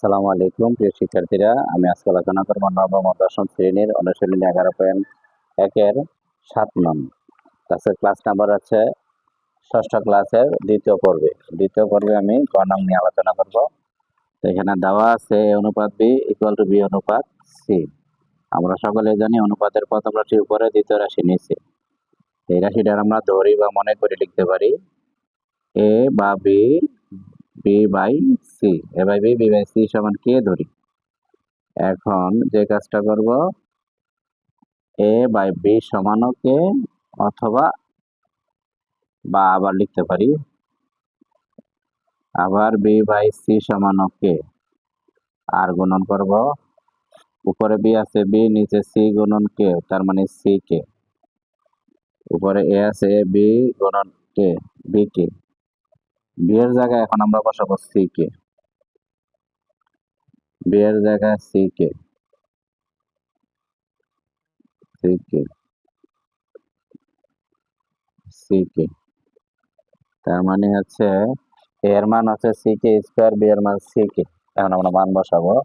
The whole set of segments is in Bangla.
আসসালামু আলাইকুম প্রিয় শিক্ষার্থীরা, আমি আজকে আলোচনা করব নবম ও দশম শ্রেণীর অনুশীলনী 11.1-এর 7 নং ক্লাস নাম্বার আছে ষষ্ঠ ক্লাসের দ্বিতীয় পর্বে আমি গ নং নিয়ে আলোচনা করব। তো এখানে দেওয়া আছে a অনুপাত b ইকুয়াল টু b অনুপাত c। আমরা সকলে জানি অনুপাতের প্রথম রাশি উপরে, দ্বিতীয় রাশি নিচে। এই রাশিটা আমরা ধরি বা মনে করে লিখতে পারি a বা b by C, A by B by C সমান কে ধরি। এখন যে কাজটা করব, এ বাই বি সমানও কে, অথবা বা আবার লিখতে পারি আবার বি বাই সি সমানও কে। আর গুণন করব, উপরে বি আছে বি, নিচে সি গুণন কে, তার মানে সি কে। উপরে এ আছে বি গুণন কে, বি কে। বি এর জায়গায় এখন আমরা বসাবো সি কে, বি এর জায়গায় C K, C K, C K. তার মানে হচ্ছে এর মান হচ্ছে সি কে স্কোয়ার, বি এর মান সি কে। এখন আমরা মান বসাবো,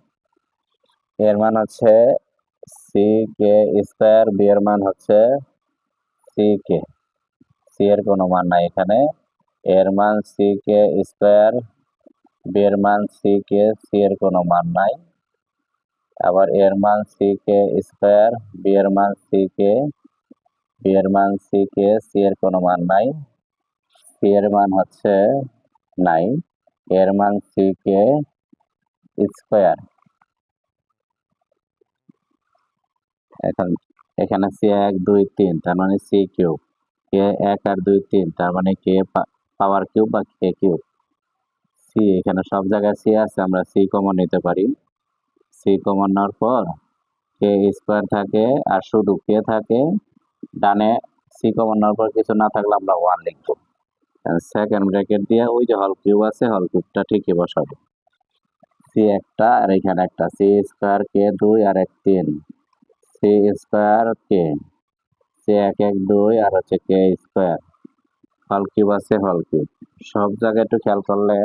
এর মান হচ্ছে সি কে স্কোয়ার, বি এর মান হচ্ছে সি কে। সি এর কোনো মান নাই এখানে, এর মান সি কে স্কোয়ার, বি এর মান সি কে, সি এর কোনো মান নাই। আবার এর মান সি কে স্কোয়ার, বি এর মান সি কে, বি এর মান সি কে, সি এর কোনো মান নাই। সি এর মান হচ্ছে নাই, এর মান সি কে স্কোয়ার। এখন এখানে সি 1 2 3, তার মানে সি কিউব। কে 1 আর 2 3, তার মানে কে পাওয়ার কিউব বা কে কিউব। সি এখানে সব জায়গায় সি আছে, আমরা সি কমন নিতে পারি। সি কমন নেওয়ার পর কে স্কোয়ার থাকে আর শুধু কে থাকে। ডানে সি কমন নেওয়ার পর কিছু না থাকলে আমরা 1 লিখবো। সেকেন্ড ব্র্যাকেট দিয়ে ওই যে হল কিউব আছে, হল কিউবটা ঠিকই বসাবো। সি একটা আর এখানে একটা, সি স্কোয়ার কে 2 আর 1 3, সি স্কোয়ার কে, সি 1 1 2 আর হচ্ছে কে স্কোয়ার। হল কিউব আছে, হল কিউব। সব জায়গায় একটু খেয়াল করলে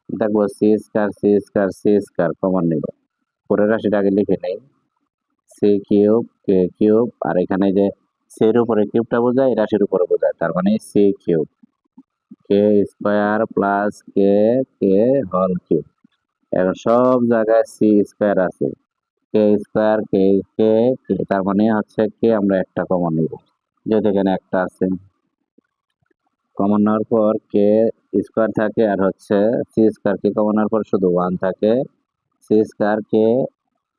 দেখবো C square C square C square common নিব। পরের রাশিটা আগে লিখে নেই, সি কিউব কে কিউব, আর এখানে যে সির উপরে কিউবটা বোঝায়, এই রাশির উপরে বোঝায়, তার মানে সি কিউব কে স্কোয়ার প্লাস কে কে হল কিউব। এখন সব জায়গায় সি স্কোয়ার আছে, কে স্কোয়ার কে কে কে, তার মানে হচ্ছে কে আমরা একটা কমন নিব, যেহেতু এখানে একটা আছে। কমন নেওয়ার পর কে স্কোয়ার থাকে আর হচ্ছে সি স্কোয়ার কে কমন নেওয়ার পর শুধু 1 থাকে। সি স্কোয়ার কে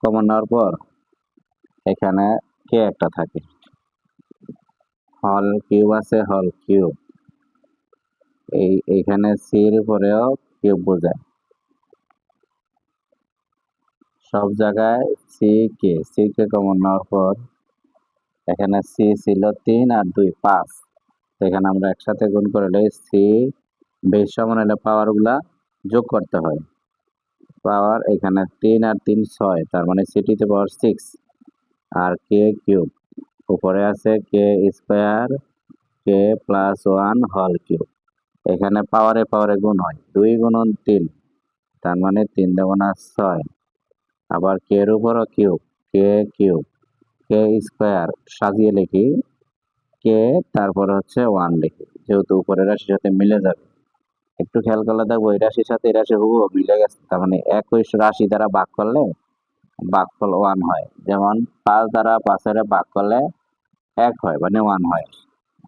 কমন নেওয়ার পর এখানে কে একটা থাকে। হল কিউব আছে, হল কিউব। এইখানে সির উপরেও কিউব বোঝায়। সব জায়গায় সি কে কমন নেওয়ার পর এখানে সি ছিল 3 আর 2 5, এখানে আমরা একসাথে গুণ করলে সি বেশ সমান হলে পাওয়ার গুলা যোগ করতে হয়। পাওয়ার এখানে 3 আর 3 6, তার মানে সিটিতে পাওয়ার 6 আর কে কিউব। উপরে আছে কে স্কোয়ার কে প্লাস 1 হল কিউব। এখানে পাওয়ারে পাওয়ারে গুণ হয়, 2 গুণন 3, তার মানে 3 2 6। আবার কে এর উপরও কিউব, কে কিউব কে স্কোয়ার সাজিয়ে লিখি কে, তারপর হচ্ছে 1 লিখি, যেহেতু উপরের রাশির সাথে মিলে যাবে। একটু খেয়াল করলে দেখবো এই রাশির সাথে এই রাশি হুবহু মিলে গেছে, তার মানে একই রাশি দ্বারা ভাগ করলে ভাগফল 1 হয়। যেমন 5 দ্বারা 5 এর ভাগ করলে 1 হয়, মানে 1 হয়।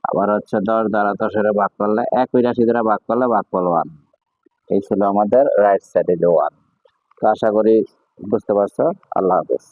আবার হচ্ছে 10 দ্বারা 10 এর ভাগ করলে, একই রাশি দ্বারা ভাগ করলে ভাগফল 1। এই ছিল আমাদের রাইট সাইডে যে 1। তো আশা করি বুঝতে পারছো। আল্লাহ হাফেজ।